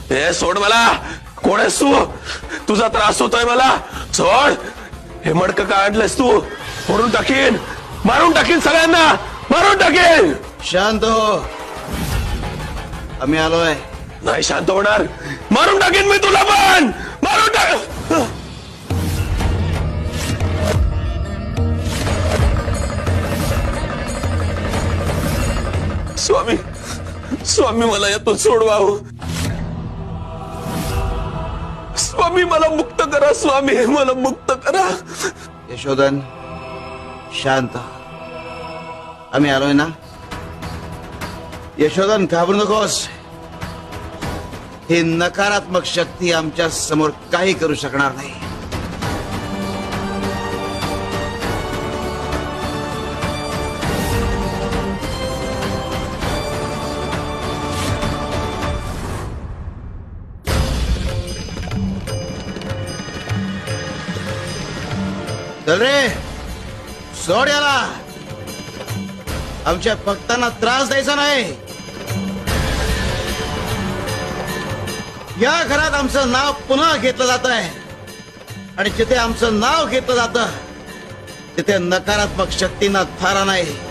हे सोड मला. कोण आहेस तू? तुझा त्रास होतोय मला. सोड. हे मडकं का आणलंस तू? फोडून टाकीन, मारून टाकीन, सगळ्यांना मारून टाकीन. शांत हो, आम्ही आलोय. नाही शांत होणार. मारून टाकीन मी तुला पण. मारून टाक. स्वामी, स्वामी मला यातून सोडवा. स्वामी मला मुक्त करा. स्वामी मला मुक्त करा. यशोधन शांत, आम्ही आलोय ना. यशोधन घाबरू नकोस. ही नकारात्मक शक्ती आमच्या समोर काही करू शकणार नाही. चल रे, सोड याला. आमच्या भक्तांना त्रास द्यायचा नाही. या घरात आमचं नाव पुन्हा घेतलं जात आहे आणि जिथे आमचं नाव घेतलं जातं तिथे नकारात्मक शक्तींना थारा नाही.